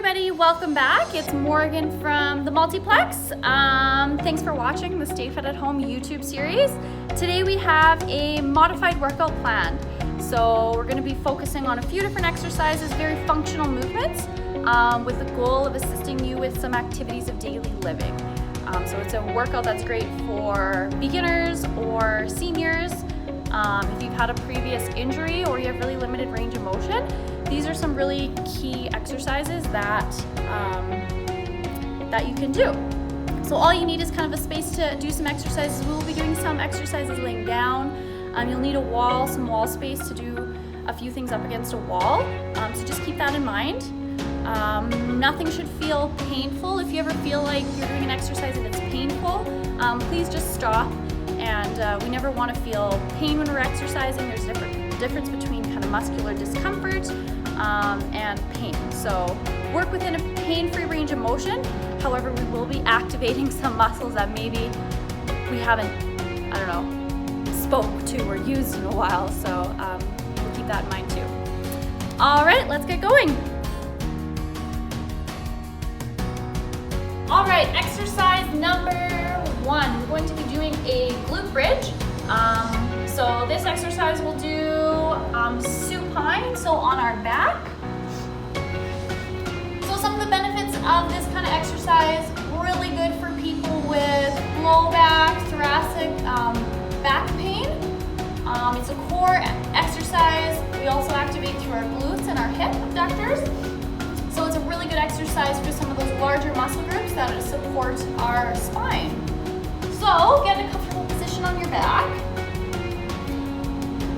everybody, welcome back. It's Morgan from the Multiplex. Thanks for watching the Stay Fit at Home YouTube series. Today we have a modified workout plan. So we're going to be focusing on a few different exercises, very functional movements, with the goal of assisting you with some activities of daily living. So it's a workout that's great for beginners or seniors. If you've had a previous injury or you have really limited range of motion, these are some really key exercises that you can do. So all you need is kind of a space to do some exercises. We'll be doing some exercises laying down. You'll need a wall, some wall space to do a few things up against a wall. So just keep that in mind. Nothing should feel painful. If you ever feel like you're doing an exercise and it's painful, please just stop. And we never want to feel pain when we're exercising. There's a difference between kind of muscular discomfort and pain. So work within a pain-free range of motion. However, we will be activating some muscles that maybe we haven't, spoke to or used in a while. So we'll keep that in mind too. All right, let's get going. All right, exercise number 1. We're going to be doing a glute bridge. So this exercise we'll do supine, so on our back. So some of the benefits of this kind of exercise, really good for people with low back, thoracic, back pain. It's a core exercise. We also activate through our glutes and our hip abductors. So it's a really good exercise for some of those larger muscle groups that support our spine. So get in a comfortable position on your back.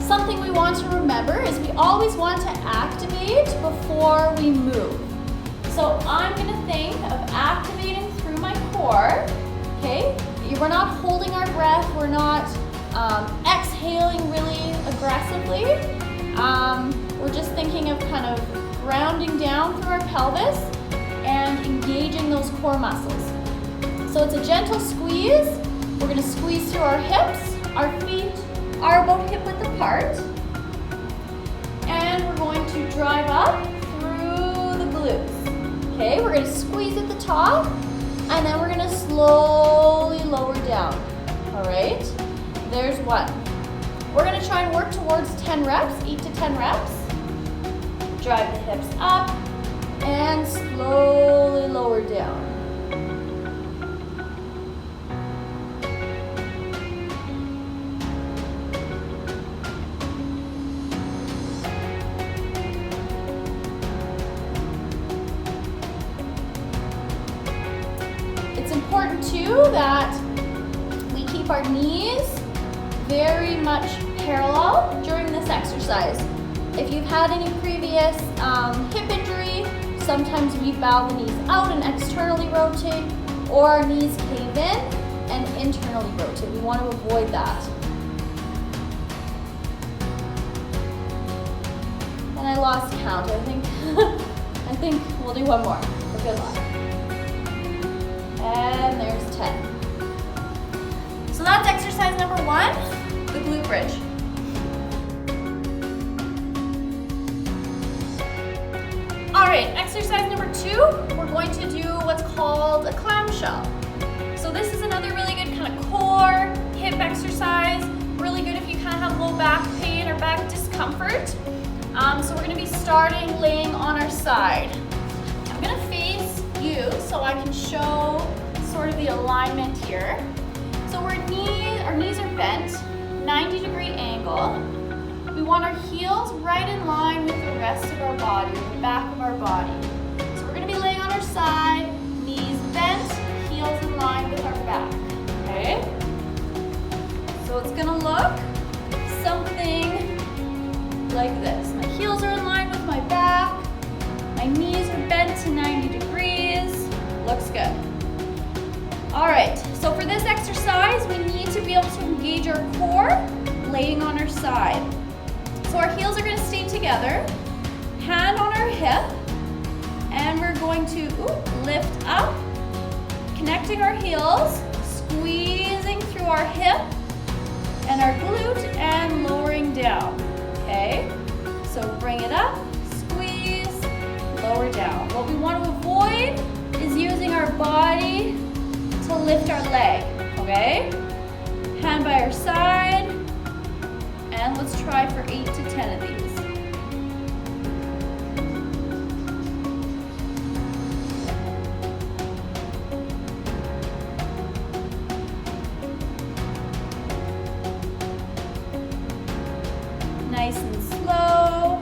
Something we want to remember is we always want to activate before we move. So I'm going to think of activating through my core, okay? We're not holding our breath, we're not exhaling really aggressively. We're just thinking of kind of grounding down through our pelvis and engaging those core muscles. So it's a gentle squeeze. We're going to squeeze through our hips. Our feet are about hip width apart. And we're going to drive up through the glutes. Okay, we're going to squeeze at the top, and then we're going to slowly lower down. All right, there's 1. We're going to try and work towards 10 reps, 8 to 10 reps. Drive the hips up and slowly lower down. It's important too that we keep our knees very much parallel during this exercise. If you've had any previous hip injury, sometimes we bow the knees out and externally rotate, or our knees cave in and internally rotate. We want to avoid that. And I lost count. I think we'll do one more. For good luck. And there's 10. So that's exercise number 1, the glute bridge. All right, exercise number 2, we're going to do what's called a clamshell. So this is another really good kind of core hip exercise, really good if you kind of have low back pain or back discomfort. So we're going to be starting laying on our side. I'm going to face you so I can show sort of the alignment here. So our knees are bent, 90-degree angle. We want our heels right in line with the rest of our body, or the back of our body. So we're going to be laying on our side, knees bent, heels in line with our back, okay? So it's going to look something like this. My heels are in line with my back, my knees are bent to 90 degrees, looks good. All right, so for this exercise, we need to be able to engage our core, laying on our side. So our heels are going to stay together, hand on our hip, and we're going to lift up, connecting our heels, squeezing through our hip and our glute, and lowering down, okay? So bring it up, squeeze, lower down. What we want to avoid body to lift our leg, okay? Hand by our side, and let's try for 8 to 10 of these. Nice and slow.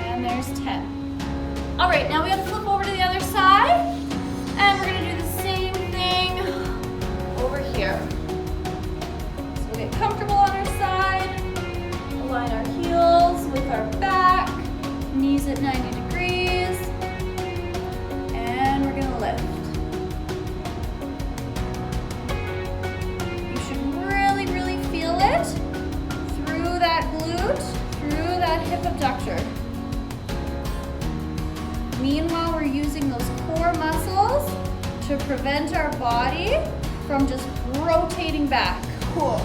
And there's 10. All right, now we have to flip over to the other side, and we're gonna do the same thing over here. So we'll get comfortable on our side, align our heels with our back, knees at 90 degrees, and we're gonna lift. Through that glute, through that hip abductor. Meanwhile, we're using those core muscles to prevent our body from just rotating back. Cool.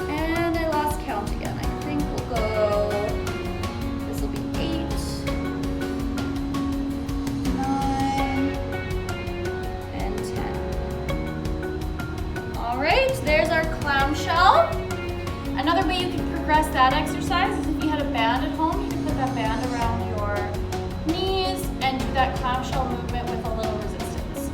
And I lost count again. I think we'll go, this will be 8, 9, and 10. All right, there's our clamshell. Another way you can progress that exercise is if you had a band at home, you can put that band around your knees and do that clamshell movement with a little resistance.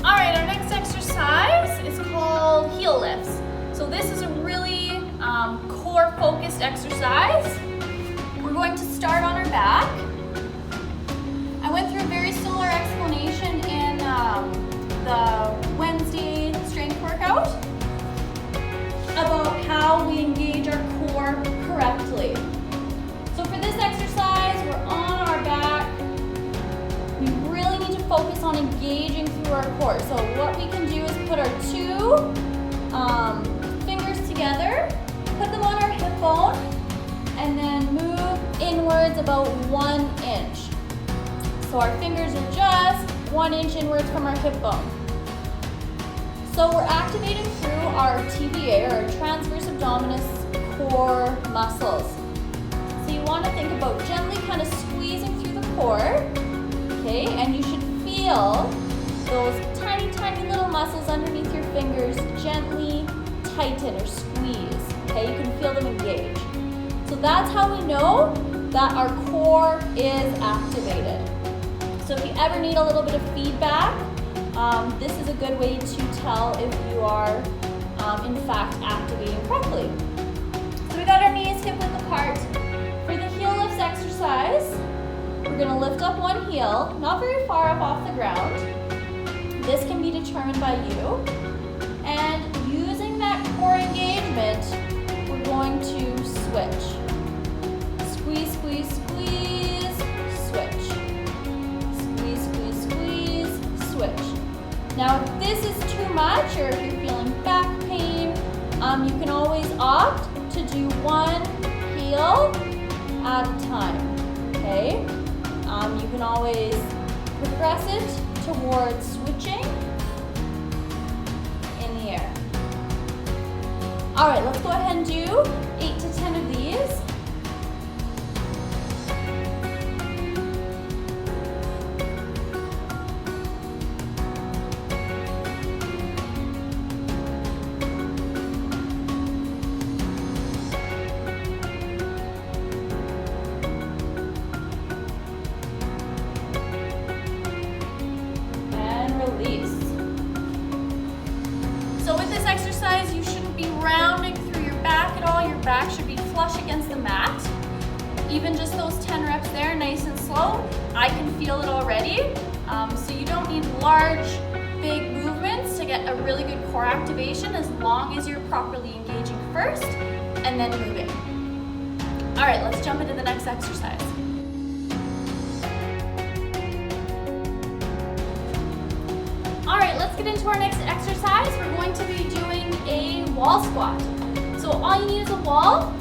All right, our next exercise is called heel lifts. So this is a really core-focused exercise. We're going to start on our back. I went through a very similar explanation in the Wednesday strength workout about how we engage our core correctly. So for this exercise, we're on our back. We really need to focus on engaging through our core. So what we can do is put our 2 fingers together, put them on our hip bone, and then move inwards about 1 inch. So our fingers are just 1 inch inwards from our hip bone. So we're activating through our TVA, or our transverse abdominis core muscles. So you want to think about gently kind of squeezing through the core, okay? And you should feel those tiny, tiny little muscles underneath your fingers gently tighten or squeeze, okay? You can feel them engage. So that's how we know that our core is activated. So if you ever need a little bit of feedback, this is a good way to tell if you are in fact activating correctly. So we got our knees hip width apart. For the heel lifts exercise, we're going to lift up one heel, not very far up off the ground. This can be determined by you. And using that core engagement, we're going to switch. Squeeze, squeeze, squeeze, switch. Switch. Now, if this is too much, or if you're feeling back pain, you can always opt to do one heel at a time, okay? You can always progress it towards switching in the air. All right, let's go ahead and do 8 to 10 of these. So with this exercise, you shouldn't be rounding through your back at all. Your back should be flush against the mat. Even just those 10 reps there, nice and slow. I can feel it already. So you don't need large, big movements to get a really good core activation, as long as you're properly engaging first and then moving. All right, let's jump into the next exercise. All right, let's get into our next exercise. We're going to be doing a wall squat. So all you need is a wall.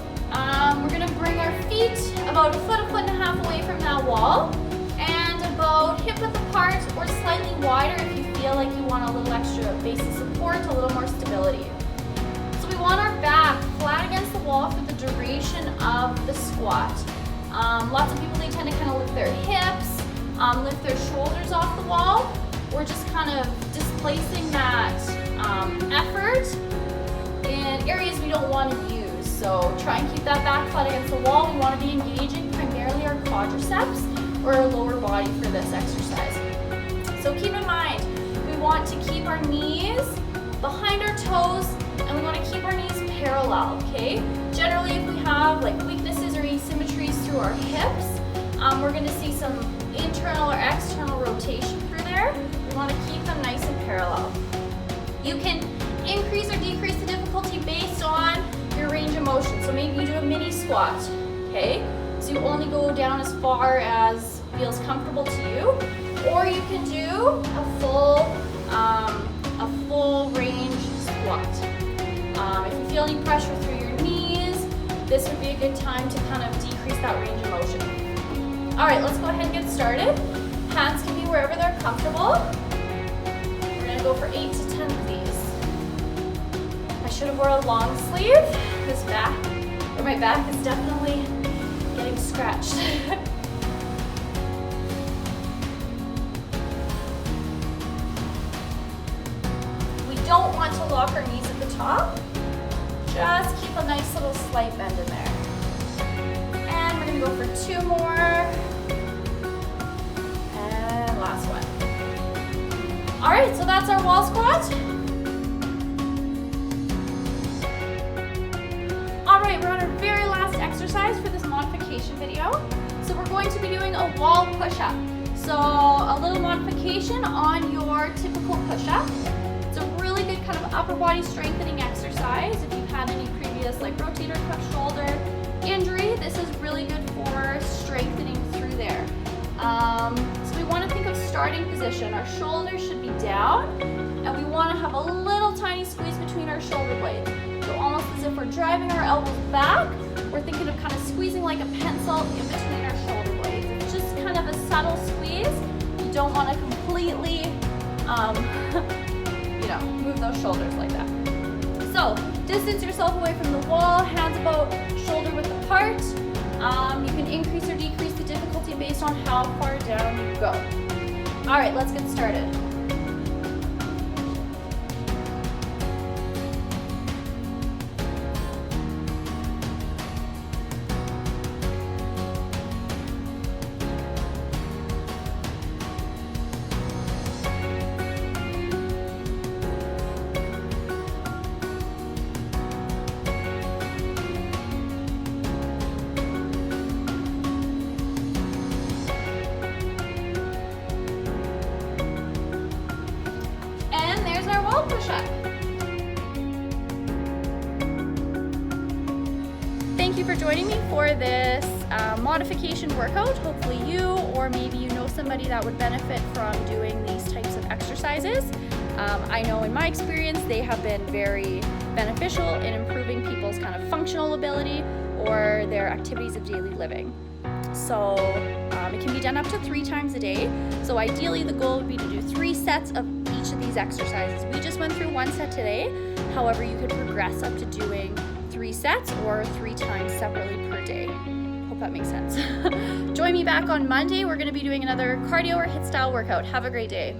We're gonna bring our feet about a foot and a half away from that wall, and about hip width apart or slightly wider if you feel like you want a little extra base of support, a little more stability. So we want our back flat against the wall for the duration of the squat. Lots of people, they tend to kind of lift their hips, lift their shoulders off the wall. We're just kind of displacing that effort in areas we don't want to use. So try and keep that back flat against the wall. We want to be engaging primarily our quadriceps or our lower body for this exercise. So keep in mind, we want to keep our knees behind our toes, and we want to keep our knees parallel, okay? Generally, if we have like weaknesses or asymmetries through our hips, we're going to see some internal or external rotation through there. We want to keep them nice and parallel. You can increase or decrease the difficulty based on your range of motion. So maybe you do a mini squat, okay? So you only go down as far as feels comfortable to you, or you can do a full range squat. If you feel any pressure through your knees, this would be a good time to kind of decrease that range of motion. All right, let's go ahead and get started. Hands can be wherever they're comfortable. We're gonna go for 8 to 10 of these. I should have worn a long sleeve. This back, or my back is definitely getting scratched. We don't want to lock our knees at the top. Just keep a nice little slight bend in there. And we're gonna go for 2 more. And last one. All right, so that's our wall squat. All right, we're on our very last exercise for this modification video. So we're going to be doing a wall push-up. So a little modification on your typical push-up. It's a really good kind of upper body strengthening exercise. If you've had any previous like rotator cuff shoulder injury, this is really good for strengthening through there. So we want to think of starting position. Our shoulders should be down, and we want to have a little tiny squeeze between our shoulder blades. So almost as if we're driving our elbows back, we're thinking of kind of squeezing like a pencil in between our shoulder blades. It's just kind of a subtle squeeze. You don't want to completely, move those shoulders like that. So distance yourself away from the wall, hands about shoulder width apart. You can increase or decrease the difficulty based on how far down you go. All right, let's get started. Push-up. Thank you for joining me for this modification workout. Hopefully you, or maybe you know somebody that would benefit from doing these types of exercises. I know in my experience they have been very beneficial in improving people's kind of functional ability or their activities of daily living. So it can be done up to 3 times a day. So ideally the goal would be to do 3 sets of each of these exercises. We just went through 1 set today. However, you could progress up to doing 3 sets or 3 times separately per day. Hope that makes sense. Join me back on Monday. We're going to be doing another cardio or HIIT style workout. Have a great day.